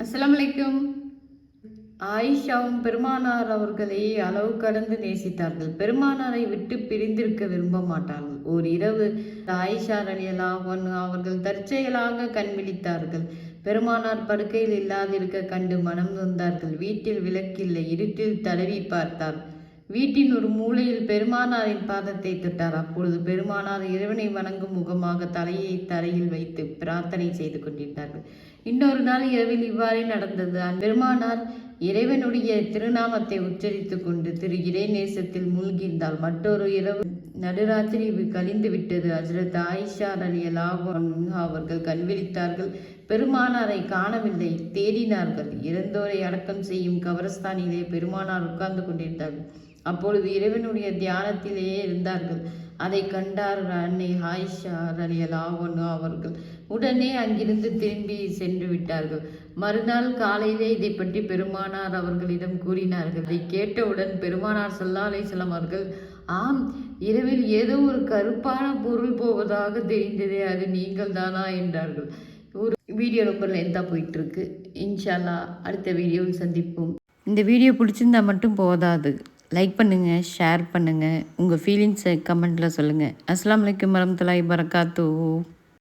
அஸ்ஸலாமு அலைக்கும். ஆயிஷாவும் பெருமானார் அவர்களை அளவு கடந்து நேசித்தார்கள். பெருமானாரை விட்டு பிரிந்திருக்க விரும்ப மாட்டார்கள். ஓர் இரவு ஆயிஷா ரலியல்லாஹு அன்ஹா அவர்கள் தற்செயலாக கண் விழித்தார்கள். பெருமானார் படுக்கையில் இல்லாதிருக்க கண்டு மனம் நொந்தார்கள். வீட்டில் விளக்கில்லை. இருட்டில் தடவி பார்த்தார். வீட்டின் ஒரு மூலையில் பெருமானாரின் பாதத்தை தொட்டார். அப்பொழுது பெருமானார் இறைவனை வணங்கும் முகமாக தலையை தரையில் வைத்து பிரார்த்தனை செய்து கொண்டிருந்தார்கள். இன்னொரு நாள் இரவில் இவ்வாறே நடந்தது. பெருமானார் இறைவனுடைய திருநாமத்தை உச்சரித்து கொண்டு திரு இறைநேசத்தில் மூழ்கியிருந்தால் மற்றொரு இரவு நடுராத்திரி கழிந்து விட்டது. ஹஜ்ரத் ஆயிஷா ரலியல்லாஹு அன்ஹா அவர்கள் கண்விழித்தார்கள். பெருமானாரை காணவில்லை. தேடினார்கள். இறந்தோரை அடக்கம் செய்யும் கபரஸ்தானிலே பெருமானார் உட்கார்ந்து கொண்டிருந்தார்கள். அப்பொழுது இறைவனுடைய தியானத்திலேயே இருந்தார்கள். அதை கண்டார் அன்னை ஆயிஷா ரலியல்லாஹு அன்ஹா அவர்கள். உடனே அங்கிருந்து திரும்பி சென்று விட்டார்கள். மறுநாள் காலையிலே இதை பற்றி பெருமானார் அவர்களிடம் கூறினார்கள். இதை கேட்டவுடன் பெருமானார் ஸல்லல்லாஹு அலைஹி வஸல்லம் அவர்கள், ஆம், இரவில் ஏதோ ஒரு கருப்பான பொருள் போவதாக தெரிந்ததே, அது நீங்கள் தானா என்றார்கள். ஒரு வீடியோ ரொம்ப லென்த்தாக போயிட்டுருக்கு. இன்ஷா அல்லாஹ் அடுத்த வீடியோவில் சந்திப்போம். இந்த வீடியோ பிடிச்சிருந்தா மட்டும் போதாது, லைக் பண்ணுங்கள், ஷேர் பண்ணுங்கள், உங்கள் ஃபீலிங்ஸை கமெண்ட்டில் சொல்லுங்கள். அஸ்ஸலாமு அலைக்கும் வரஹ்மத்துல்லாஹி வபரகாத்துஹு.